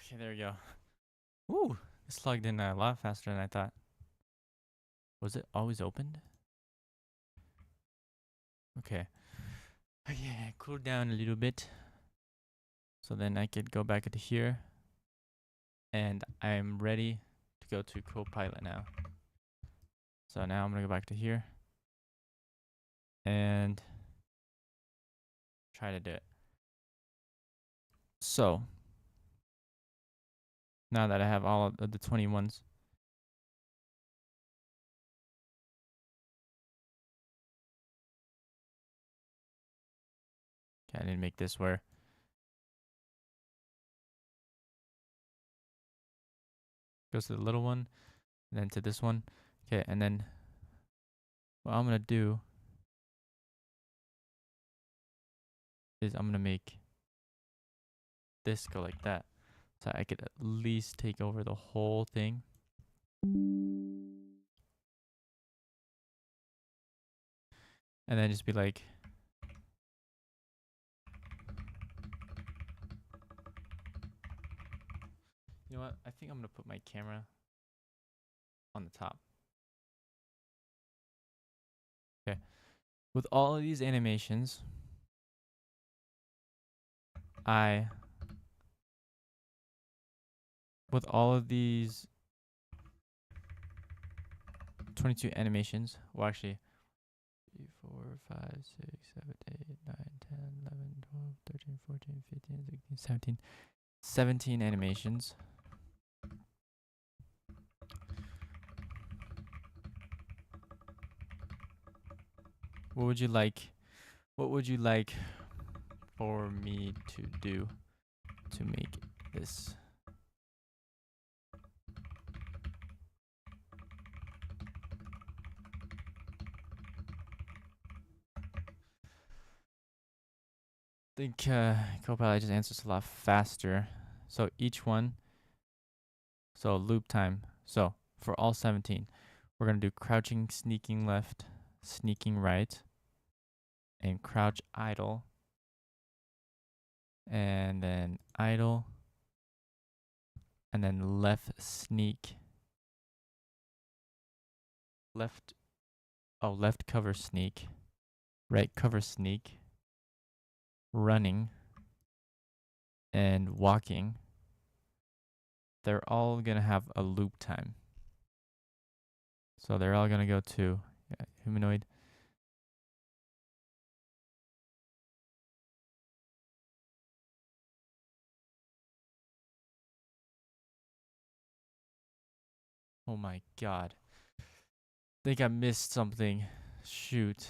Okay, there we go. Ooh, this logged in a lot faster than I thought. Was it always opened? Okay. Okay, cool down a little bit. So then I could go back into here. And I'm ready to go to Copilot now. So now I'm going to go back to here. And try to do it. So now that I have all of the 21s. Okay, I didn't make this where goes to the little one, and then to this one. Okay, and then what I'm gonna do is I'm gonna make this go like that, so I could at least take over the whole thing. And then just be like, you know what? I think I'm gonna put my camera on the top. Okay. With all of these animations, with all of these 22 animations, well actually 3, 4, 5, 6, 7, 8, 9, 10, 11, 12, 13, 14, 15, 16, 17. 17 animations. What would you like? What would you like for me to do to make this? I think Copilot just answers a lot faster. So each one, so loop time. So for all 17, we're going to do crouching, sneaking left, sneaking right, and crouch idle, and then idle, and then left sneak, left cover sneak, right cover sneak, running, and walking. They're all going to have a loop time. So they're all going to go to humanoid. Oh my god. I think I missed something. Shoot.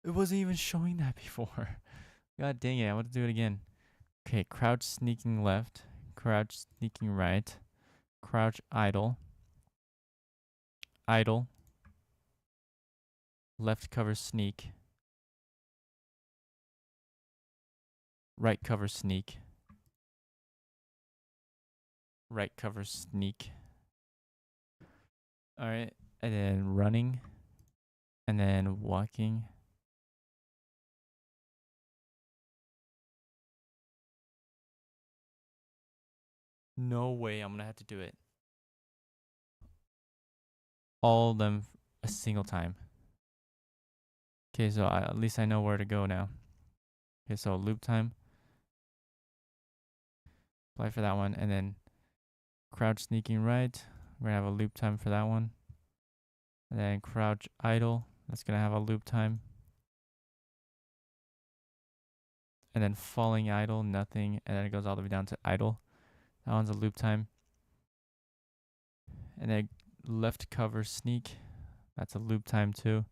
It wasn't even showing that before. God dang it. I want to do it again. Okay, crouch sneaking left, crouch sneaking right, crouch idle, idle, left cover sneak, right cover sneak, right cover sneak. All right, and then running, and then walking. No way I'm gonna have to do it. All of them a single time. Okay, so at least I know where to go now. Okay, so loop time. Apply for that one, and then crouch sneaking right. We're gonna have a loop time for that one. And then crouch idle. That's gonna have a loop time. And then falling idle, nothing. And then it goes all the way down to idle. That one's a loop time. And then left cover sneak. That's a loop time too.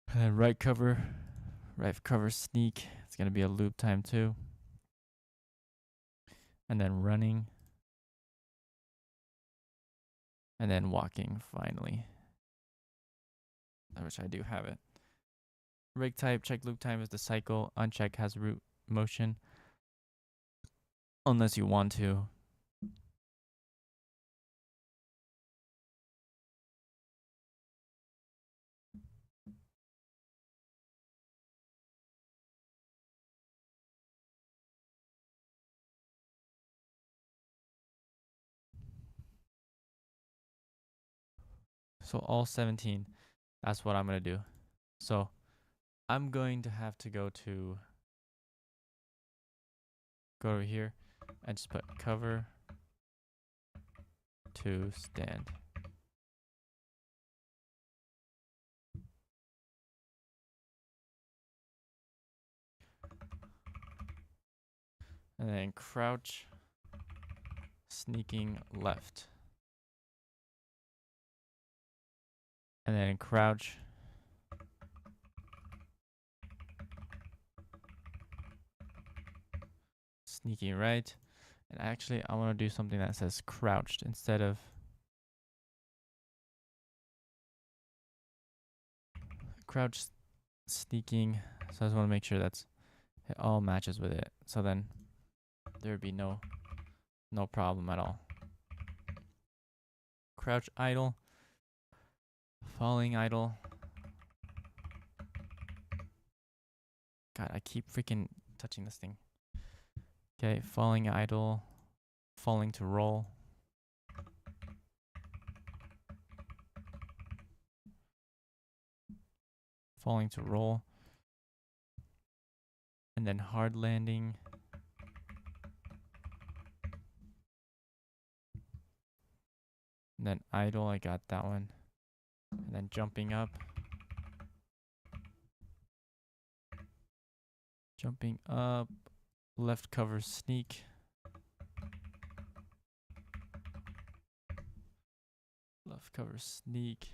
And then right cover sneak. It's gonna be a loop time too. And then running. And then walking finally. I wish I do have it. Rig type, check loop time is the cycle. Uncheck has root motion. Unless you want to. So all 17. That's what I'm going to do. So I'm going to have to go over here and just put cover to stand. And then crouch, sneaking left. And then crouch, sneaking right. And actually, I want to do something that says crouched instead of crouch, sneaking. So I just want to make sure it all matches with it. So then there would be no problem at all. Crouch idle, falling idle. God, I keep freaking touching this thing. Okay, falling idle, falling to roll. Falling to roll. And then hard landing. And then idle, I got that one. And then jumping up. Jumping up. Left cover sneak. Left cover sneak.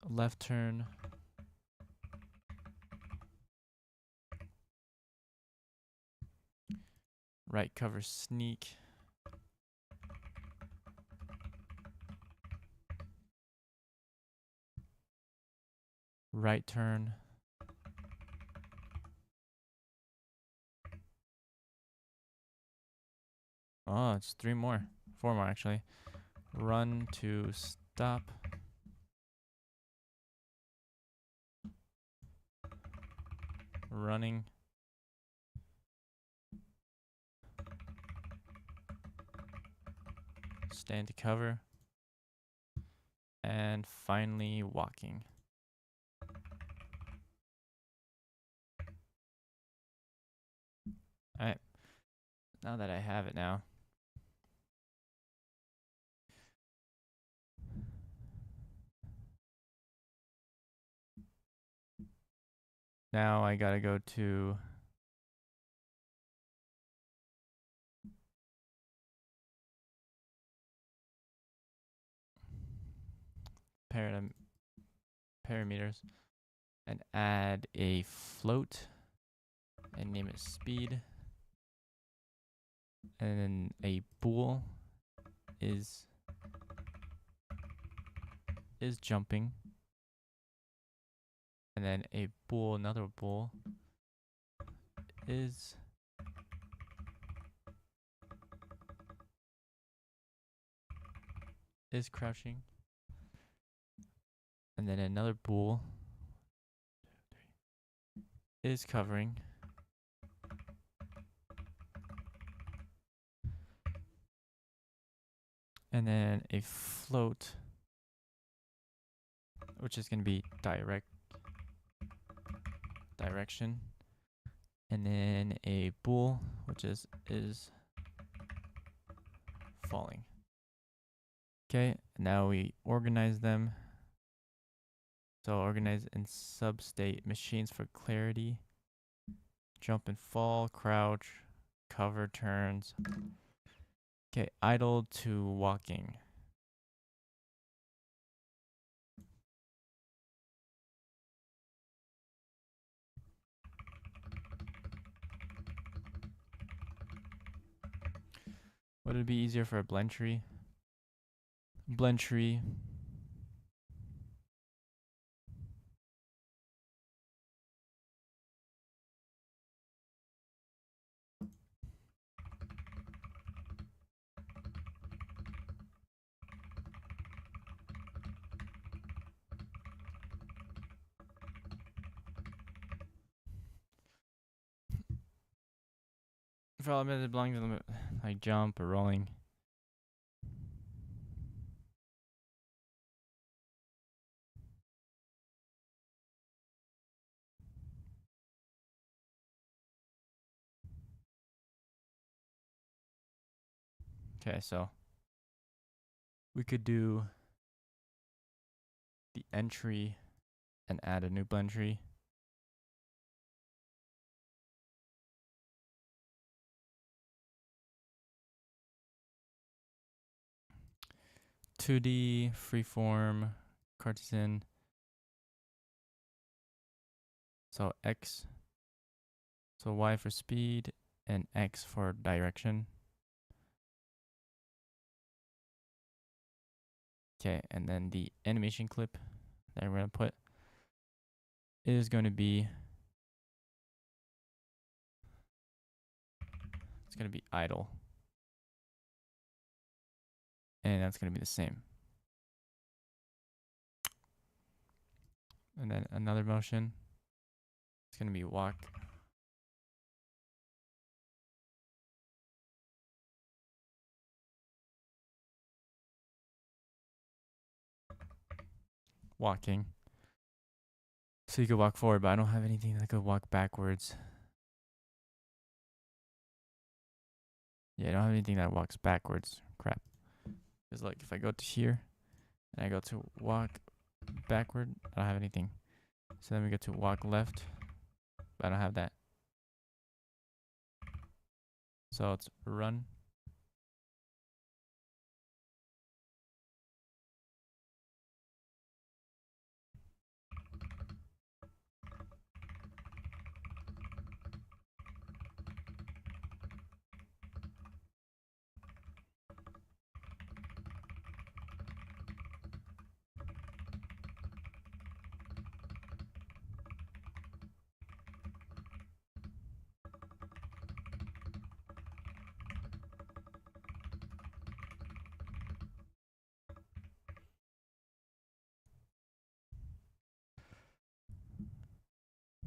Left turn. Right cover sneak. Right turn. Oh, it's 4 more actually. Run to stop. Running. Stand to cover. And finally walking. Alright. Now that I have it now. Now I gotta go to parameters and add a float and name it speed. And then a bool is jumping. And then another bool is crouching. And then another bool is covering. And then a float, which is going to be direction. And then a bool, which is falling. Okay, now we organize them. So organize in substate machines for clarity. Jump and fall, crouch, cover turns. Okay, idle to walking. Would it be easier for a blend tree? Blend tree. For elements belonging to the like jump or rolling. Okay, so we could do the entry and add a new blend tree. (2D) freeform Cartesian. So X, so Y for speed and X for direction. Okay, and then the animation clip that we're going to put is going to be, it's going to be idle. And that's going to be the same. And then another motion, it's going to be walk. Walking. So you could walk forward, but I don't have anything that could walk backwards. Yeah, I don't have anything that walks backwards. Crap. Because like if I go to here and I go to walk backward, I don't have anything. So then we go to walk left, but I don't have that. So it's run.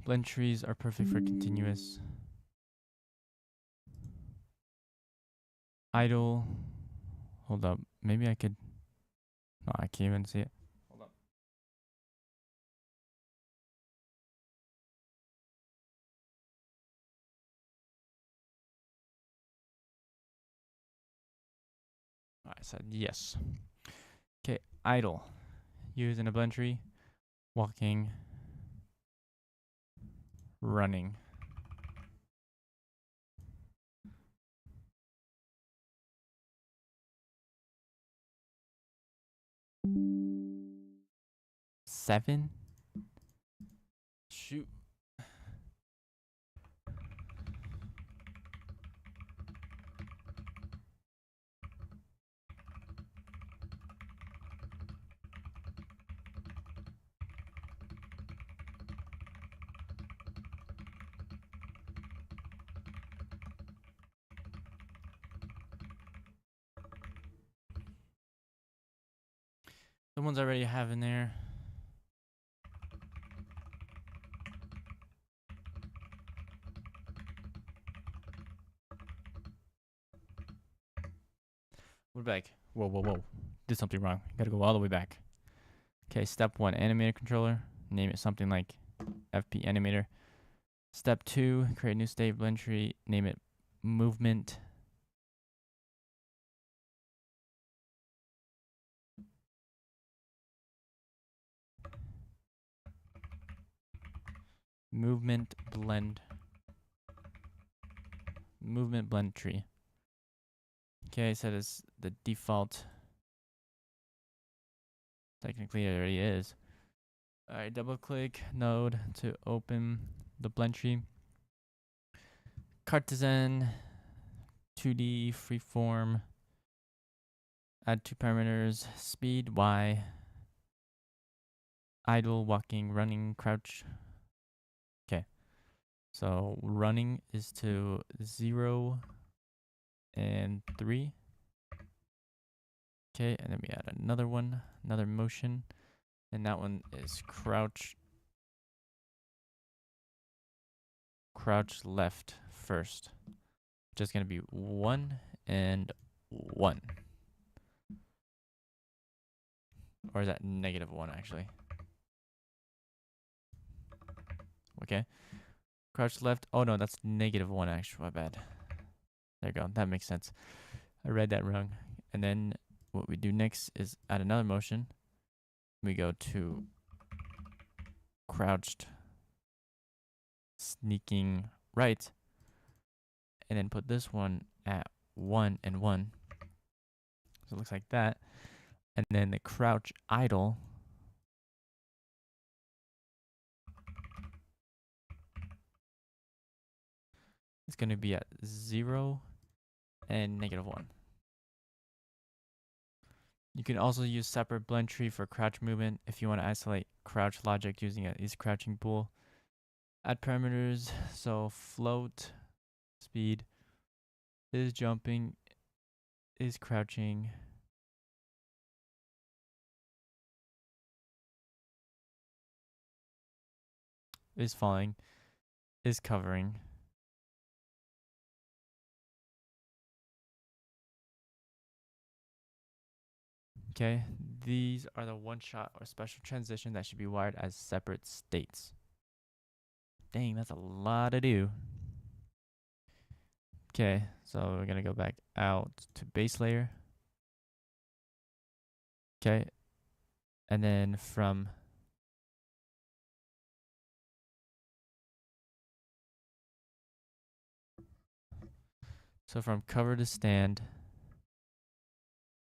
Blend trees are perfect for continuous. Idle. Hold up. Maybe I could. No, I can't even see it. Hold up. I said yes. Okay, idle. Use in a blend tree. Walking. Running. Seven. Shoot. The ones I already have in there. We're back. Whoa, whoa, whoa. Did something wrong. Gotta go all the way back. Okay, step 1, animator controller. Name it something like FP animator. Step 2, create a new state blend tree. Name it movement. Movement blend. Movement blend tree. Okay, so this the default. Technically, it already is. All right, double click node to open the blend tree. Cartesian, 2D, freeform. Add 2 parameters, speed, Y. Idle, walking, running, crouch. Okay. So running is to 0 and 3. Okay, and then we add another one, another motion. And that one is crouch. Crouch left first. Just gonna be 1 and 1. Or is that -1 actually? Okay. Crouch left. Oh no, that's -1 actually. My bad. There you go. That makes sense. I read that wrong. And then what we do next is add another motion. We go to crouched sneaking right, and then put this one at 1 and 1. So it looks like that. And then the crouch idle is going to be at 0 and -1. You can also use separate blend tree for crouch movement if you want to isolate crouch logic using an is crouching bool. Add parameters, so float, speed, is jumping, is crouching, is falling, is covering. Okay, these are the one-shot or special transition that should be wired as separate states. Dang, that's a lot to do. Okay, so we're gonna go back out to base layer. Okay, and then from cover to stand,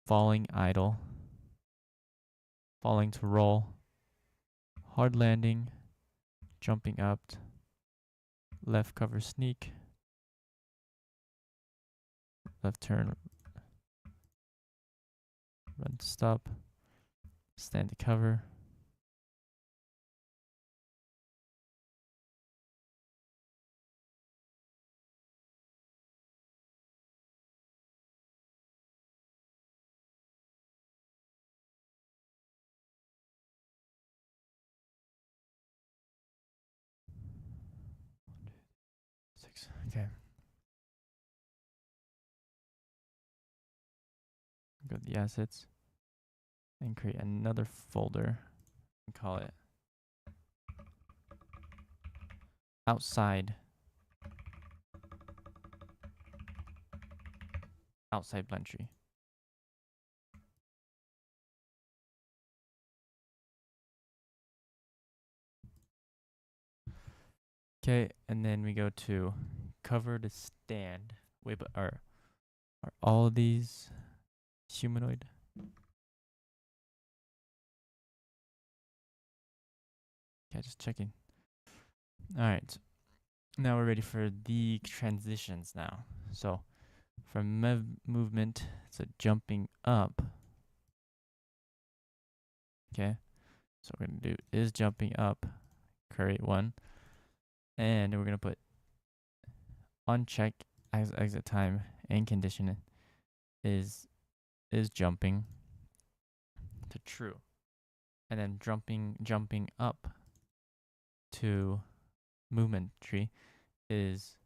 falling idle, falling to roll, hard landing, jumping up, left cover sneak, left turn, run to stop, stand to cover. Six. Okay. Go to the assets and create another folder and call it outside blend tree. Okay, and then we go to cover to stand. Wait, but are all of these humanoid? Okay, just checking. All right, now we're ready for the transitions now. So from movement to jumping up. Okay, so we're gonna do is jumping up, create one, and we're gonna put on check as exit time and condition is jumping to true, and then jumping up to movement tree is,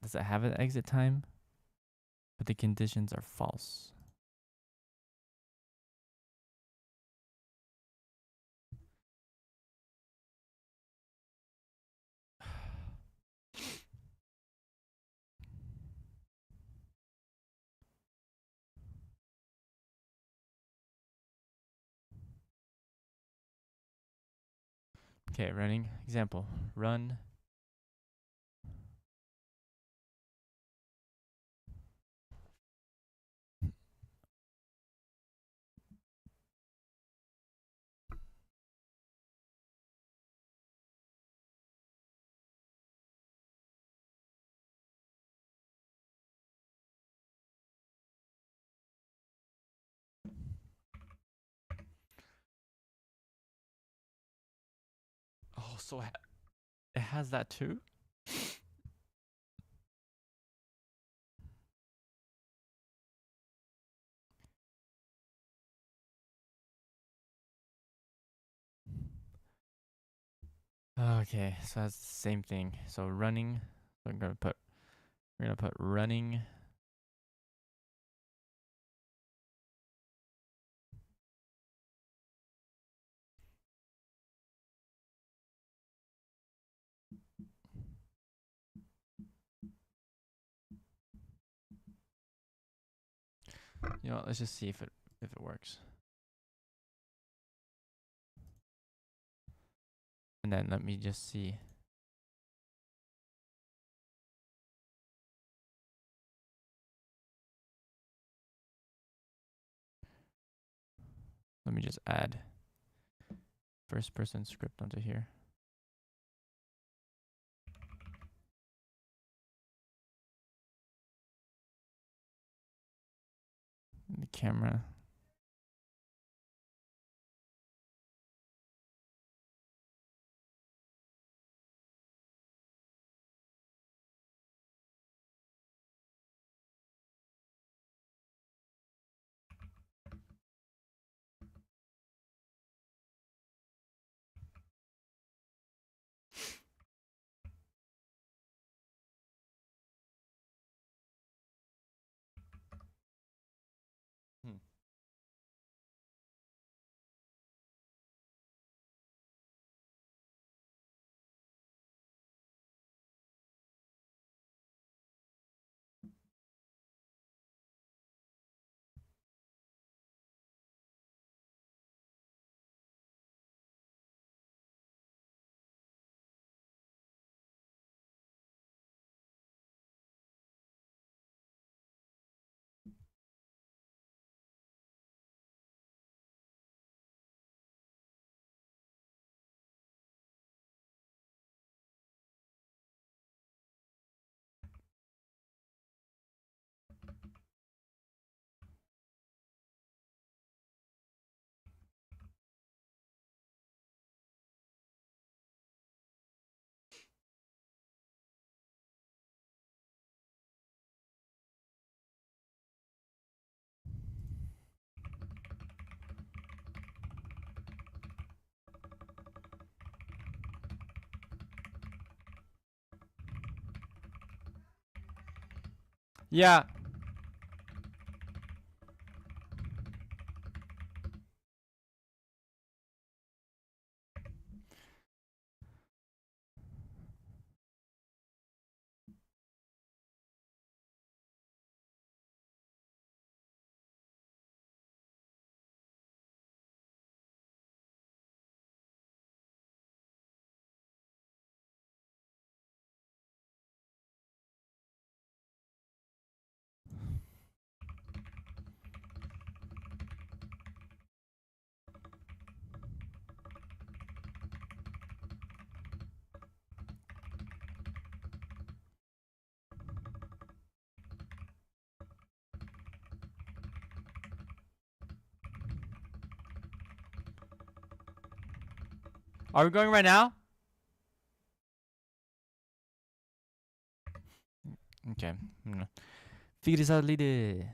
does it have an exit time? But the conditions are false. Okay, running example. Run. Oh, so it has that too? Okay, so that's the same thing. So running, we're gonna put running. You know what, let's just see if it works. And then let me just see. Let me just add first person script onto here. The camera. Yeah. Are we going right now? Okay. Figure this out later.